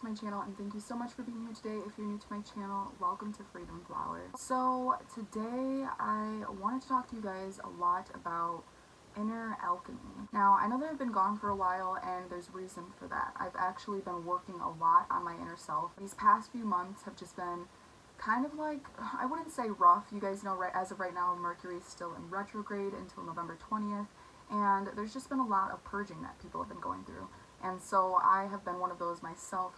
to my channel, and thank you so much for being here today. If you're new to my channel, welcome to Freedom Flower. So today I wanted to talk to you guys a lot about inner alchemy. Now, I know that I've been gone for a while, and there's reason for that. I've actually been working a lot on my inner self. These past few months have just been kind of like, I wouldn't say rough. You guys know, right, as of right now, Mercury is still in retrograde until November 20th, and there's just been a lot of purging that people have been going through. And so I have been one of those myself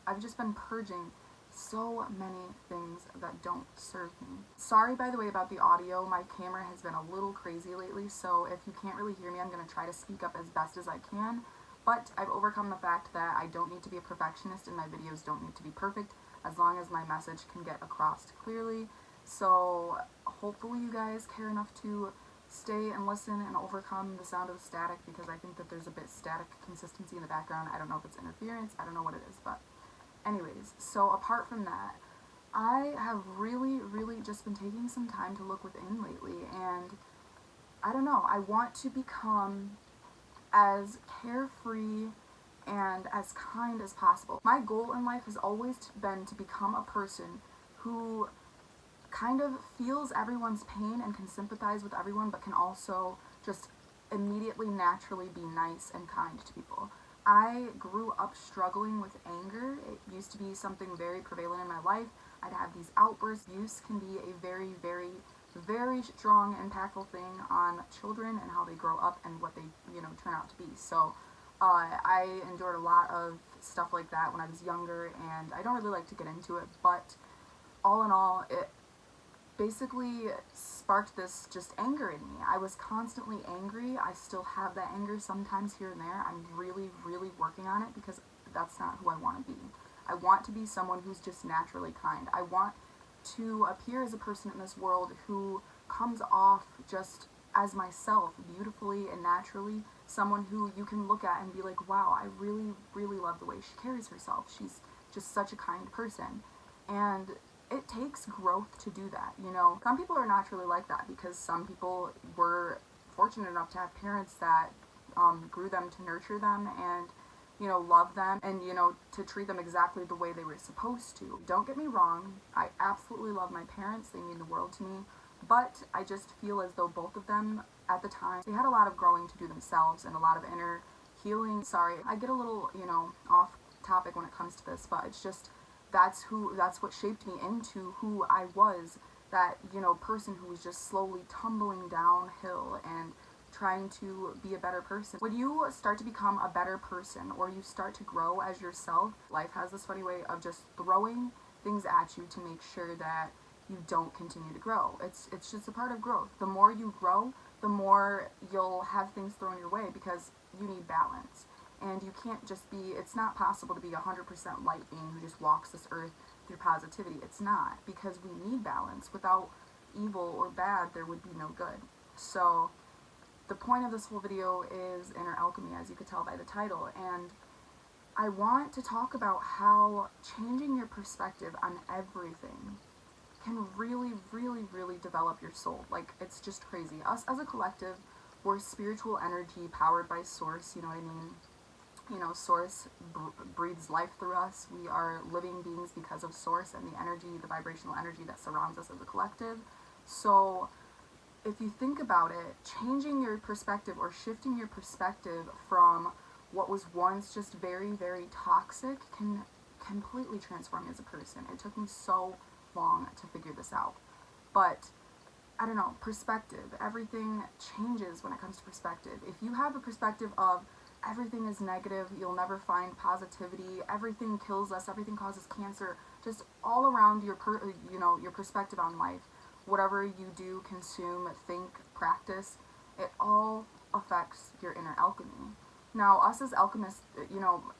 I've just been purging so many things that don't serve me. Sorry, by the way, about the audio. My camera has been a little crazy lately, so if you can't really hear me, I'm going to try to speak up as best as I can. But I've overcome the fact that I don't need to be a perfectionist and my videos don't need to be perfect, as long as my message can get across clearly. So hopefully you guys care enough to stay and listen and overcome the sound of the static, because I think that there's a bit static consistency in the background. I don't know if it's interference, I don't know what it is, but anyways, so apart from that, I have really just been taking some time to look within lately, and I don't know, I want to become as carefree and as kind as possible. My goal in life has always been to become a person who kind of feels everyone's pain and can sympathize with everyone, but can also just immediately naturally be nice and kind to people. I grew up struggling with anger. It used to be something very prevalent in my life. I'd have these outbursts. Abuse can be a very strong, impactful thing on children and how they grow up and what they, turn out to be. So I endured a lot of stuff like that when I was younger, and I don't really like to get into it, but all in all, it basically sparked this just anger in me. I was constantly angry. I still have that anger sometimes here and there. I'm really working on it, because that's not who I want to be. I want to be someone who's just naturally kind. I want to appear as a person in this world who comes off just as myself, beautifully and naturally, someone who you can look at and be like, wow, I really love the way she carries herself. She's just such a kind person. And it takes growth to do that, Some people are naturally like that, because some people were fortunate enough to have parents that grew them to nurture them and, love them and, to treat them exactly the way they were supposed to. Don't get me wrong, I absolutely love my parents. They mean the world to me. But I just feel as though both of them, at the time, they had a lot of growing to do themselves and a lot of inner healing. Sorry, I get a little, off topic when it comes to this, but it's just, that's what shaped me into who I was, that, person who was just slowly tumbling downhill and trying to be a better person. When you start to become a better person, or you start to grow as yourself, life has this funny way of just throwing things at you to make sure that you don't continue to grow. It's just a part of growth. The more you grow, the more you'll have things thrown your way, because you need balance. And you can't just be, it's not possible to be 100% light being who just walks this earth through positivity. It's not, because we need balance. Without evil or bad, there would be no good. So the point of this whole video is inner alchemy, as you could tell by the title. And I want to talk about how changing your perspective on everything can really develop your soul. Like, it's just crazy. Us as a collective, we're spiritual energy powered by Source, you know what I mean? Source breathes life through us. We are living beings because of Source and the energy, the vibrational energy that surrounds us as a collective. So if you think about it, changing your perspective or shifting your perspective from what was once just very toxic can completely transform you as a person. It took me so long to figure this out. But I don't know, perspective. Everything changes when it comes to perspective. If you have a perspective of everything is negative, you'll never find positivity, everything kills us, everything causes cancer, just all around your perspective on life, whatever you do, consume, think, practice, it all affects your inner alchemy. Now, us as alchemists,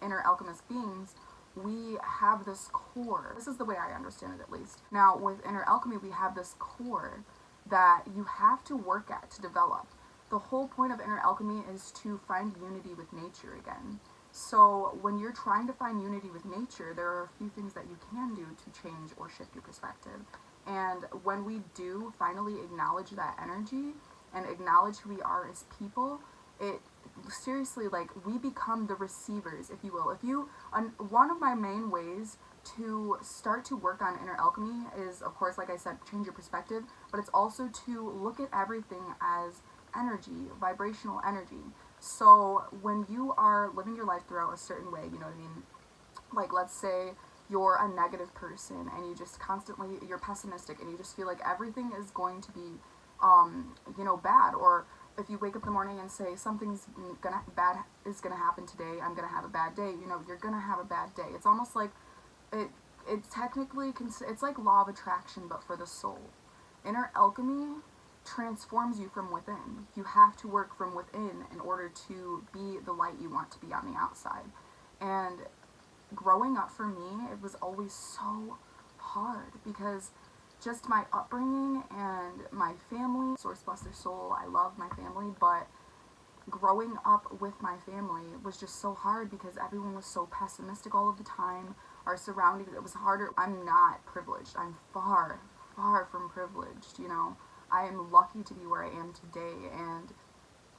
inner alchemist beings, we have this core. This is the way I understand it, at least. Now, with inner alchemy, we have this core that you have to work at to develop. The whole point of inner alchemy is to find unity with nature again. So when you're trying to find unity with nature, there are a few things that you can do to change or shift your perspective. And when we do finally acknowledge that energy and acknowledge who we are as people, it seriously, like, we become the receivers, if you will. One of my main ways to start to work on inner alchemy is, of course, like I said, change your perspective, but it's also to look at everything as energy, vibrational energy. So when you are living your life throughout a certain way, you know what I mean? Like, let's say you're a negative person and you just constantly, you're pessimistic and you just feel like everything is going to be, bad. Or if you wake up in the morning and say something's bad is gonna happen today, I'm gonna have a bad day, you're gonna have a bad day. It's almost like it technically it's like law of attraction, but for the soul. Inner alchemy transforms you from within. You have to work from within in order to be the light you want to be on the outside. And growing up for me, it was always so hard because just my upbringing and my family, source bless their soul, I love my family, but growing up with my family was just so hard because everyone was so pessimistic all of the time. Our surroundings, it was harder. I'm not privileged. I'm far, far from privileged, I am lucky to be where I am today, and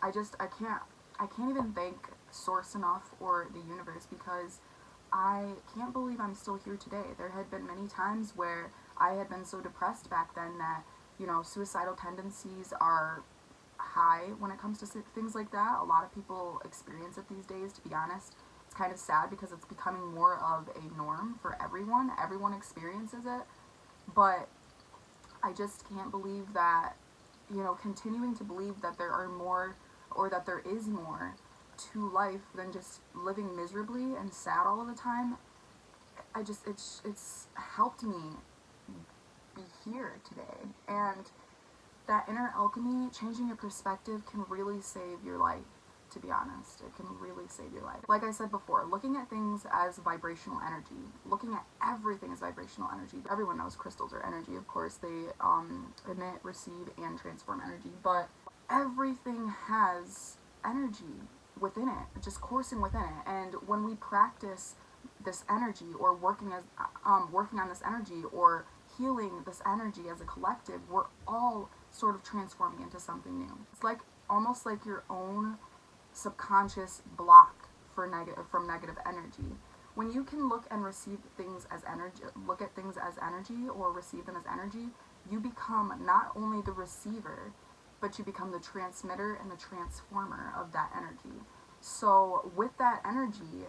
I can't even thank Source enough, or the universe, because I can't believe I'm still here today. There had been many times where I had been so depressed back then that, suicidal tendencies are high when it comes to things like that. A lot of people experience it these days, to be honest. It's kind of sad because it's becoming more of a norm for everyone. Everyone experiences it. But I just can't believe that, continuing to believe that there are more, or that there is more to life than just living miserably and sad all of the time. It's helped me be here today. And that inner alchemy, changing your perspective, can really save your life, to be honest. It can really save your life. Like I said before, looking at things as vibrational energy, looking at everything as vibrational energy. Everyone knows crystals are energy, of course. They emit, receive, and transform energy, but everything has energy within it, just coursing within it. And when we practice this energy, or working on this energy, or healing this energy as a collective, we're all sort of transforming into something new. It's like almost like your own subconscious block from negative energy. When you can look and receive things as energy, look at things as energy, or receive them as energy, you become not only the receiver, but you become the transmitter and the transformer of that energy. So with that energy,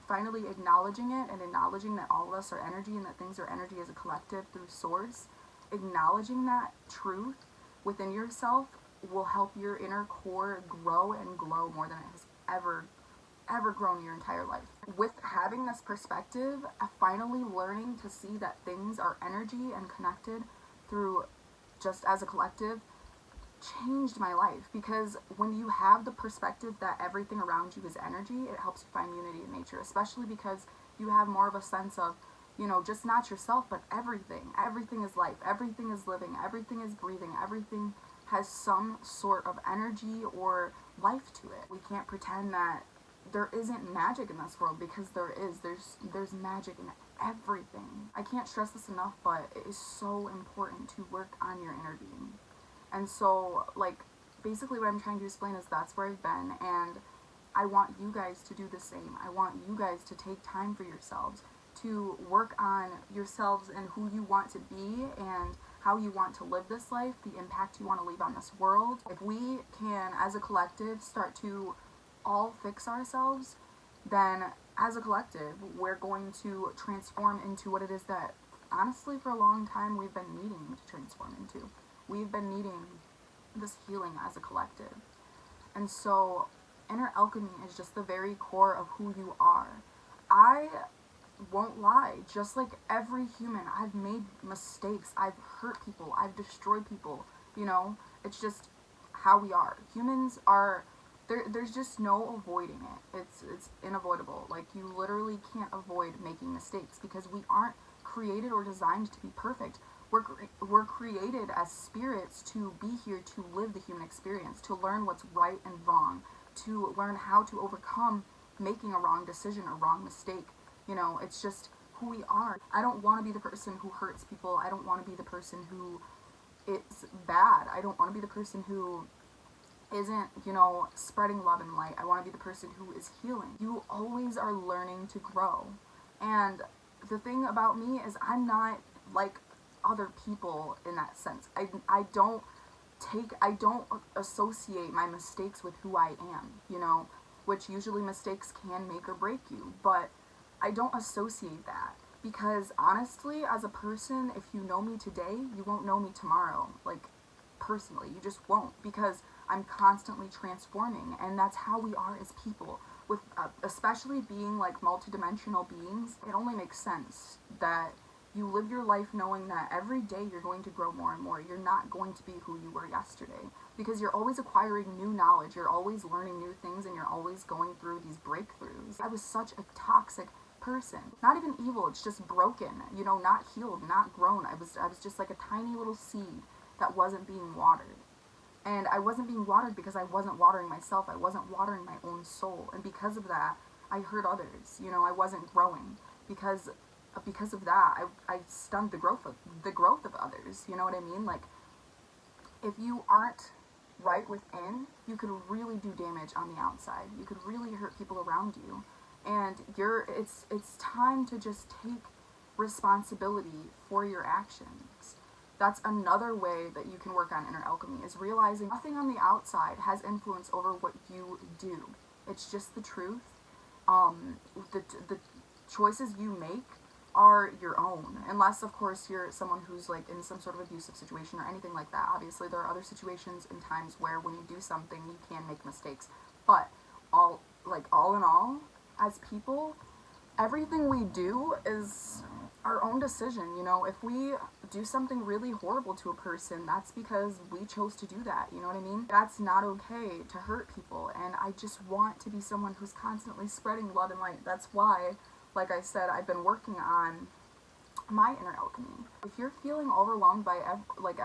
finally acknowledging it, and acknowledging that all of us are energy and that things are energy as a collective through source, acknowledging that truth within yourself will help your inner core grow and glow more than it has ever grown your entire life. With having this perspective, finally learning to see that things are energy and connected through just as a collective, changed my life. Because when you have the perspective that everything around you is energy, it helps you find unity in nature, especially because you have more of a sense of, just not yourself, but everything. Everything is life, everything is living, everything is breathing, everything has some sort of energy or life to it. We can't pretend that there isn't magic in this world, because there is. There's magic in everything. I can't stress this enough, but it is so important to work on your inner being. And so, like, basically what I'm trying to explain is that's where I've been, and I want you guys to do the same. I want you guys to take time for yourselves, to work on yourselves and who you want to be and how you want to live this life, the impact you want to leave on this world. If we can, as a collective, start to all fix ourselves, then as a collective, we're going to transform into what it is that, honestly, for a long time, we've been needing to transform into. We've been needing this healing as a collective. And so, inner alchemy is just the very core of who you are. I won't lie, just like every human, I've made mistakes, I've hurt people, I've destroyed people, it's just how we are. Humans are, there's just no avoiding it. It's unavoidable. Like, you literally can't avoid making mistakes, because we aren't created or designed to be perfect. We're created as spirits to be here to live the human experience, to learn what's right and wrong, to learn how to overcome making a wrong decision or wrong mistake. It's just who we are. I don't want to be the person who hurts people. I don't want to be the person who is bad. I don't want to be the person who isn't, spreading love and light. I want to be the person who is healing. You always are learning to grow. And the thing about me is I'm not like other people in that sense. I don't associate my mistakes with who I am, which usually mistakes can make or break you, but I don't associate that. Because honestly, as a person, if you know me today, you won't know me tomorrow. Like, personally, you just won't, because I'm constantly transforming, and that's how we are as people. With especially being like multidimensional beings, it only makes sense that you live your life knowing that every day you're going to grow more and more. You're not going to be who you were yesterday, because you're always acquiring new knowledge, you're always learning new things, and you're always going through these breakthroughs. I was such a toxic person. Not even evil, it's just broken, not healed, not grown. I was just like a tiny little seed that wasn't being watered. And I wasn't being watered because I wasn't watering myself. I wasn't watering my own soul. And because of that, I hurt others. I wasn't growing. Because of that, I stunned the growth of others. You know what I mean? Like, if you aren't right within, you could really do damage on the outside. You could really hurt people around you. And it's time to just take responsibility for your actions. That's another way that you can work on inner alchemy, is realizing nothing on the outside has influence over what you do. It's just the truth. The choices you make are your own, unless of course you're someone who's like in some sort of abusive situation or anything like that. Obviously there are other situations and times where when you do something you can make mistakes, but all in all, as people, everything we do is our own decision. If we do something really horrible to a person, that's because we chose to do that. You know what I mean? That's not okay to hurt people, and I just want to be someone who's constantly spreading love and light. That's why, like I said, I've been working on my inner alchemy. If you're feeling overwhelmed by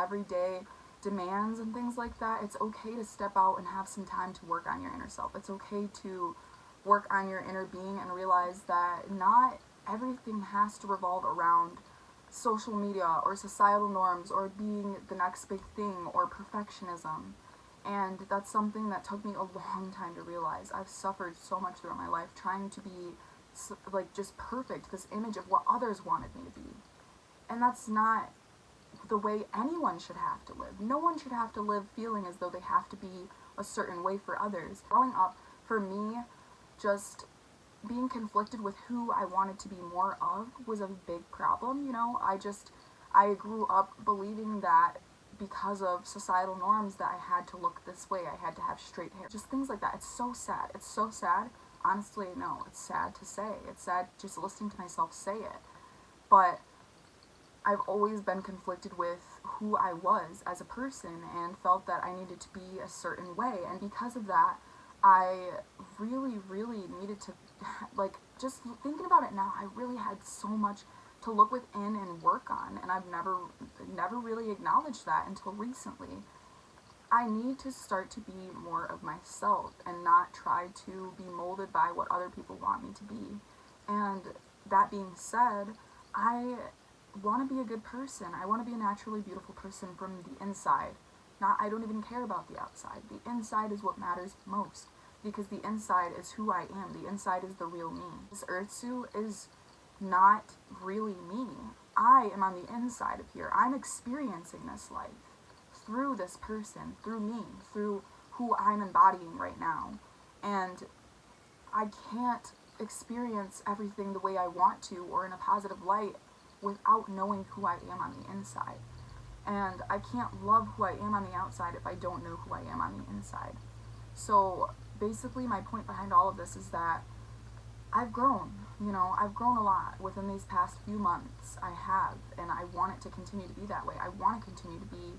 everyday demands and things like that, it's okay to step out and have some time to work on your inner self. It's okay to work on your inner being and realize that not everything has to revolve around social media or societal norms or being the next big thing or perfectionism. And that's something that took me a long time to realize. I've suffered so much throughout my life trying to be just perfect, this image of what others wanted me to be. And that's not the way anyone should have to live. No one should have to live feeling as though they have to be a certain way for others. Growing up, for me, just being conflicted with who I wanted to be more of was a big problem. I grew up believing that because of societal norms that I had to look this way, I had to have straight hair, just things like that. It's so sad. It's so sad. Honestly, no, it's sad to say. It's sad just listening to myself say it. But I've always been conflicted with who I was as a person and felt that I needed to be a certain way. And because of that, I really, really needed to, just thinking about it now, I really had so much to look within and work on, and I've never really acknowledged that until recently. I need to start to be more of myself and not try to be molded by what other people want me to be. And that being said, I want to be a good person. I want to be a naturally beautiful person from the inside. I don't even care about the outside. The inside is what matters most, because the inside is who I am. The inside is the real me. This earth suit is not really me. I am on the inside of here. I'm experiencing this life through this person, through me, through who I'm embodying right now. And I can't experience everything the way I want to or in a positive light without knowing who I am on the inside. And I can't love who I am on the outside if I don't know who I am on the inside. So basically my point behind all of this is that I've grown. I've grown a lot within these past few months. I have, and I want it to continue to be that way. I want to continue to be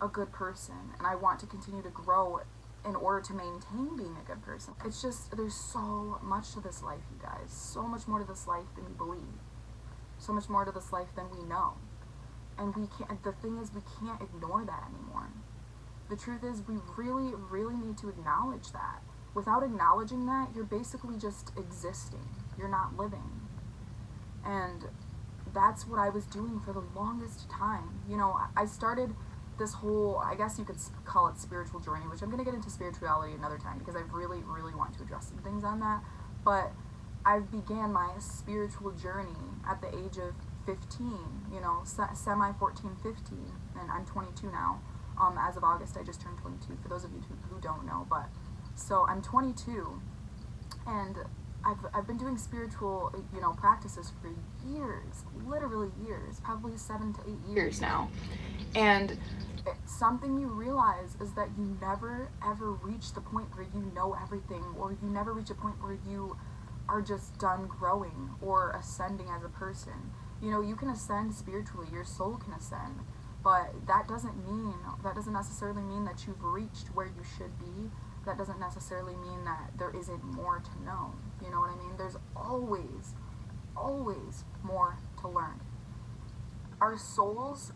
a good person, and I want to continue to grow in order to maintain being a good person. It's just, there's so much to this life, you guys. So much more to this life than we believe. So much more to this life than we know. And the thing is, we can't ignore that anymore. The truth is, we really, really need to acknowledge that. Without acknowledging that, you're basically just existing. You're not living. And that's what I was doing for the longest time. I started this whole, I guess you could call it spiritual journey, which I'm going to get into spirituality another time because I really, really want to address some things on that. But I began my spiritual journey at the age of 15, you know, semi 14, 15, and I'm 22 now. As of August, I just turned 22, for those of you who don't know. But so I'm 22, and I've been doing spiritual, you know, practices for years, literally years, probably 7 to 8 years now. And something you realize is that you never ever reach the point where you know everything, or you never reach a point where you are just done growing or ascending as a person. You know, you can ascend spiritually, your soul can ascend, but that doesn't necessarily mean that you've reached where you should be. That doesn't necessarily mean that there isn't more to know. You know what I mean? There's always, always more to learn. Our souls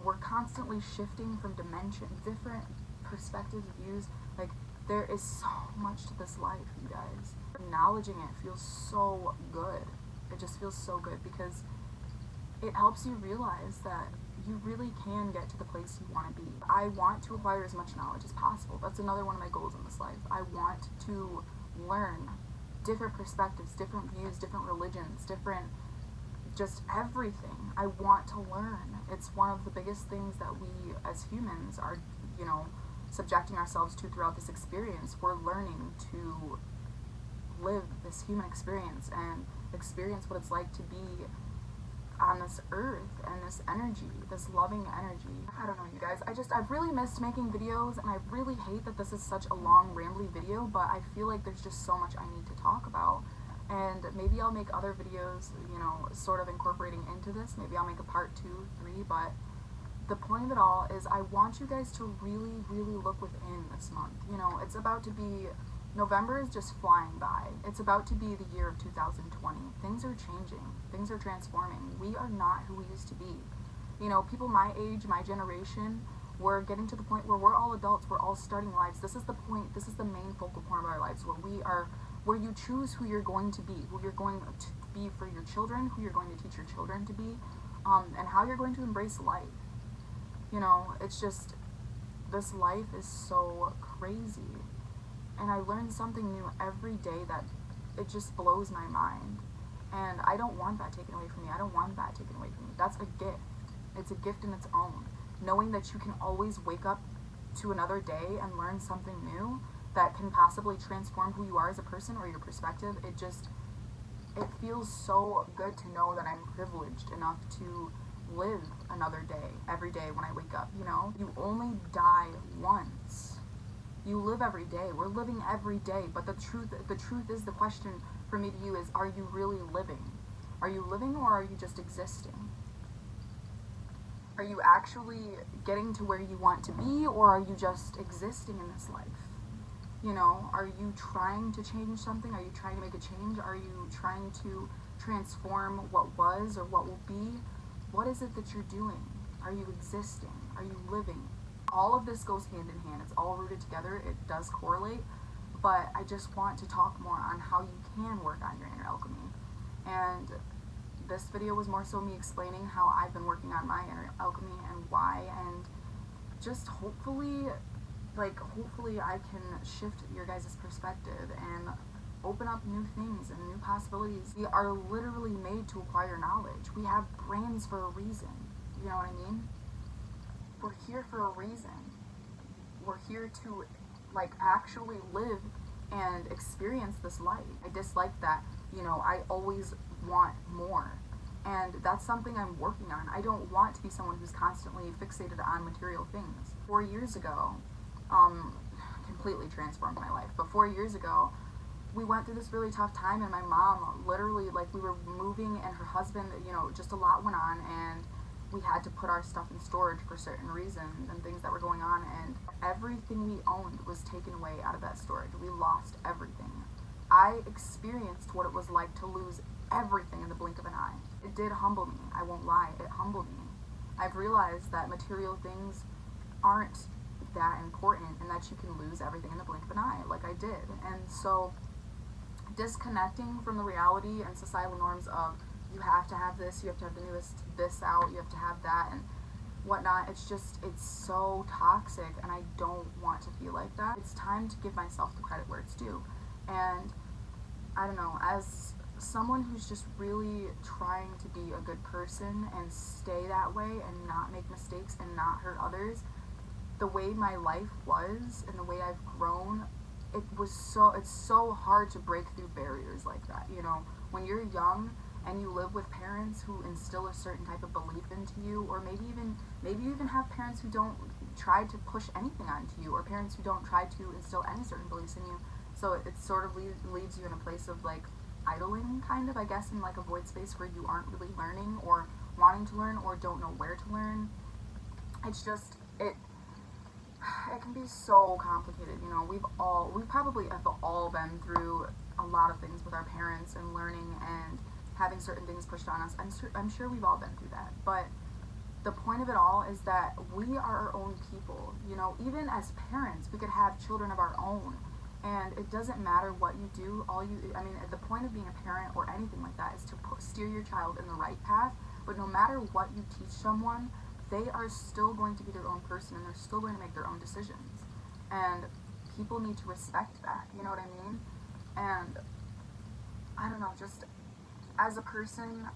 we're constantly shifting from dimension, different perspectives, views. Like, there is so much to this life, you guys. Acknowledging it feels so good. It just feels so good because it helps you realize that you really can get to the place you want to be. I want to acquire as much knowledge as possible. That's another one of my goals in this life. I want to learn different perspectives, different views, different religions, different, just everything. I want to learn. It's one of the biggest things that we as humans are, you know, subjecting ourselves to throughout this experience. We're learning to live this human experience and experience what it's like to be on this earth and this energy, this loving energy. I don't know, you guys. I've really missed making videos, and I really hate that this is such a long, rambly video, but I feel like there's just so much I need to talk about. And maybe I'll make other videos, you know, sort of incorporating into this. Maybe I'll make a part 2, 3, but the point of it all is I want you guys to really, really look within this month. You know, it's about to be, November is just flying by. It's about to be the year of 2020. Things are changing. Things are transforming. We are not who we used to be. You know, people my age, my generation, we're getting to the point where we're all adults. We're all starting lives. This is the point. This is the main focal point of our lives, where you choose who you're going to be, who you're going to be for your children, who you're going to teach your children to be, and how you're going to embrace life. You know, it's just, this life is so crazy. And I learn something new every day that it just blows my mind. And I don't want that taken away from me. I don't want that taken away from me. That's a gift. It's a gift in its own. Knowing that you can always wake up to another day and learn something new that can possibly transform who you are as a person or your perspective, it feels so good to know that I'm privileged enough to live another day, every day when I wake up, you know? You only die once. You live every day. We're living every day, but the truth is, the question for me to you is, are you really living? Are you living, or are you just existing? Are you actually getting to where you want to be, or are you just existing in this life? You know, are you trying to change something? Are you trying to make a change? Are you trying to transform what was or what will be? What is it that you're doing? Are you existing? Are you living? All of this goes hand in hand. It's all rooted together. It does correlate, but I just want to talk more on how you can work on your inner alchemy. And this video was more so me explaining how I've been working on my inner alchemy and why, and just hopefully I can shift your guys' perspective and open up new things and new possibilities. We are literally made to acquire knowledge. We have brains for a reason. You know what I mean? We're here for a reason. We're here to, like, actually live and experience this life. I dislike that, you know, I always want more. And that's something I'm working on. I don't want to be someone who's constantly fixated on material things. 4 years ago, completely transformed my life. But 4 years ago, we went through this really tough time, and my mom literally, like, we were moving, and her husband, you know, just a lot went on, and we had to put our stuff in storage for certain reasons and things that were going on, and everything we owned was taken away out of that storage. We lost everything. I experienced what it was like to lose everything in the blink of an eye. It did humble me. I won't lie. It humbled me. I've realized that material things aren't that important, and that you can lose everything in the blink of an eye, like I did. And so disconnecting from the reality and societal norms of, you have to have this, you have to have the newest this out, you have to have that, and whatnot. It's just, it's so toxic, and I don't want to feel like that. It's time to give myself the credit where it's due. And I don't know, as someone who's just really trying to be a good person and stay that way and not make mistakes and not hurt others, the way my life was and the way I've grown, it's so hard to break through barriers like that. You know, when you're young and you live with parents who instill a certain type of belief into you, or maybe you even have parents who don't try to push anything onto you, or parents who don't try to instill any certain beliefs in you. So it sort of leaves you in a place of like idling, kind of, I guess, in like a void space where you aren't really learning or wanting to learn or don't know where to learn. It's just, it can be so complicated. You know, we probably have all been through a lot of things with our parents and learning and having certain things pushed on us. I'm sure we've all been through that. But the point of it all is that we are our own people. You know, even as parents, we could have children of our own. And it doesn't matter what you do. The point of being a parent or anything like that is to steer your child in the right path. But no matter what you teach someone, they are still going to be their own person, and they're still going to make their own decisions. And people need to respect that. You know what I mean? And I don't know, just as a person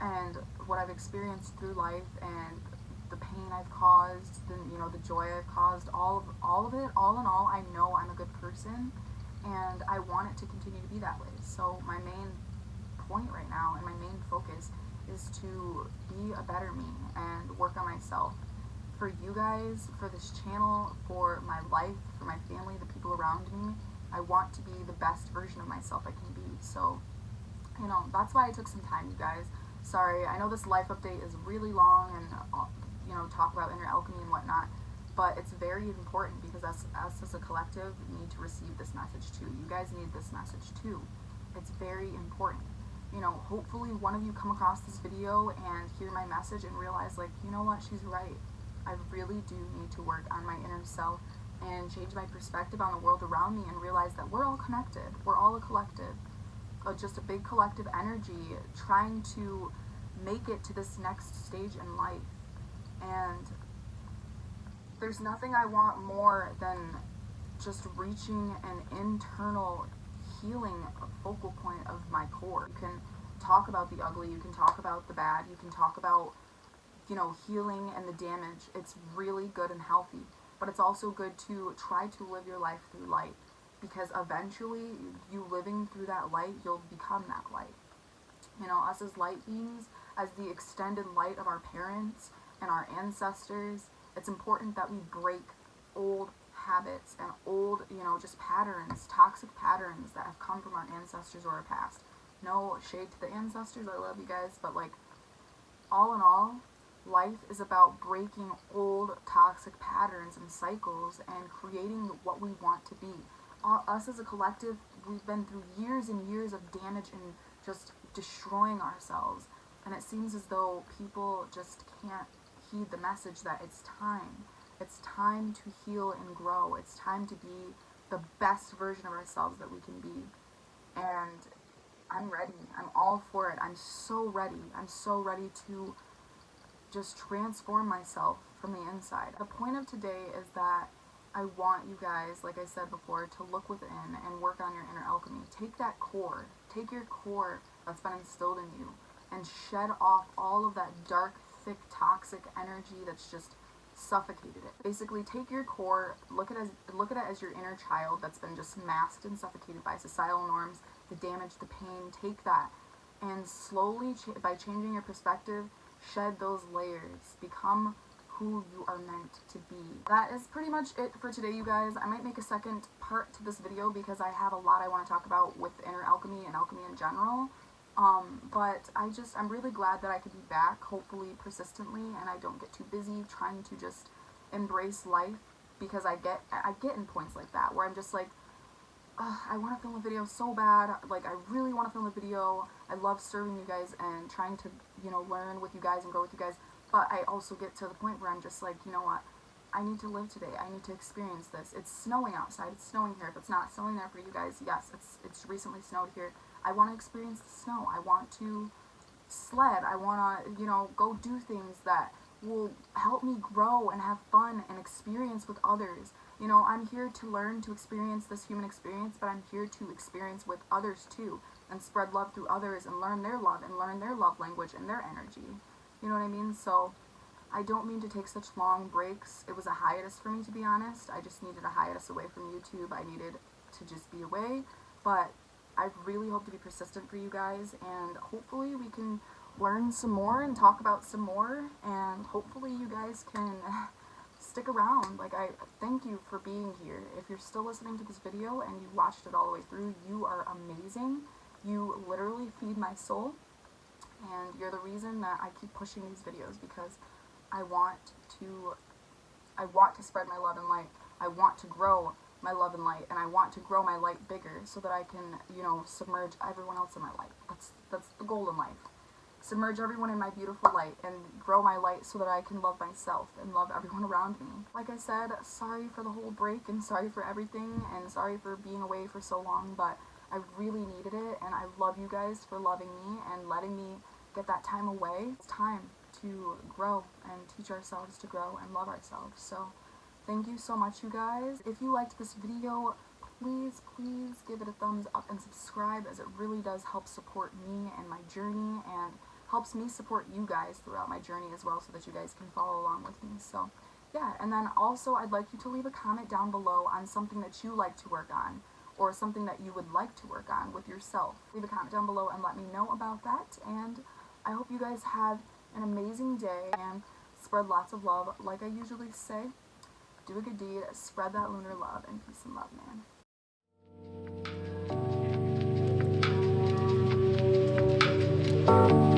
and what I've experienced through life and the pain I've caused, the joy I've caused, all of it, all in all, I know I'm a good person, and I want it to continue to be that way. So my main point right now and my main focus is to be a better me and work on myself. For you guys, for this channel, for my life, for my family, the people around me, I want to be the best version of myself I can be. So, you know, that's why I took some time, you guys. Sorry, I know this life update is really long and, talk about inner alchemy and whatnot, but it's very important because us as a collective need to receive this message too. You guys need this message too. It's very important. You know, hopefully one of you come across this video and hear my message and realize, like, you know what, she's right. I really do need to work on my inner self and change my perspective on the world around me and realize that we're all connected. We're all a collective. Just a big collective energy trying to make it to this next stage in life. And there's nothing I want more than just reaching an internal healing focal point of my core. You can talk about the ugly, you can talk about the bad, you can talk about, healing and the damage. It's really good and healthy, but it's also good to try to live your life through light, because eventually you living through that light, you'll become that light. You know, us as light beings, as the extended light of our parents and our ancestors, it's important that we break old habits and old, just patterns, toxic patterns that have come from our ancestors or our past. No shade to the ancestors, I love you guys, but like, all in all, life is about breaking old toxic patterns and cycles and creating what we want to be. Us as a collective, we've been through years and years of damage and just destroying ourselves, and it seems as though people just can't heed the message that it's time to heal and grow. It's time to be the best version of ourselves that we can be. And I'm ready. I'm all for it. I'm so ready. I'm so ready to just transform myself from the inside. The point of today is that I want you guys, like I said before, to look within and work on your inner alchemy. Take your core that's been instilled in you, and shed off all of that dark, thick, toxic energy that's just suffocated it. Basically, take your core, look at it as your inner child that's been just masked and suffocated by societal norms, the damage, the pain. Take that, and slowly, by changing your perspective, shed those layers. Become who you are meant to be. That is pretty much it for today, you guys. I might make a second part to this video because I have a lot I want to talk about with inner alchemy and alchemy in general. But I'm really glad that I could be back, hopefully persistently, and I don't get too busy trying to just embrace life, because I get in points like that where I'm just like, I want to film a video so bad. Like, I really want to film a video. I love serving you guys and trying to, learn with you guys and grow with you guys. But I also get to the point where I'm just like, you know what? I need to live today. I need to experience this. It's snowing outside. It's snowing here. If it's not snowing there for you guys, yes, it's recently snowed here. I want to experience the snow. I want to sled. I want to, go do things that will help me grow and have fun and experience with others. You know, I'm here to learn to experience this human experience, but I'm here to experience with others too, and spread love through others and learn their love and learn their love language and their energy. You know what I mean? So I don't mean to take such long breaks. It was a hiatus for me, to be honest. I just needed a hiatus away from YouTube. I needed to just be away, but I really hope to be persistent for you guys, and hopefully we can learn some more and talk about some more, and hopefully you guys can stick around. Like, I thank you for being here. If you're still listening to this video and you watched it all the way through, you are amazing. You literally feed my soul, and you're the reason that I keep pushing these videos, because I want to spread my love and light. I want to grow my love and light, and I want to grow my light bigger so that I can, you know, submerge everyone else in my light. That's the goal in life. Submerge everyone in my beautiful light and grow my light so that I can love myself and love everyone around me. Like I said, sorry for the whole break and sorry for everything and sorry for being away for so long, but I really needed it, and I love you guys for loving me and letting me get that time away. It's time to grow and teach ourselves to grow and love ourselves. So thank you so much, you guys. If you liked this video, please give it a thumbs up and subscribe, as it really does help support me and my journey, and helps me support you guys throughout my journey as well, so that you guys can follow along with me. So yeah, and then also I'd like you to leave a comment down below on something that you like to work on, or something that you would like to work on with yourself. Leave a comment down below and let me know about that, and I hope you guys have an amazing day and spread lots of love. Like I usually say, do a good deed, spread that lunar love, and peace and love, man.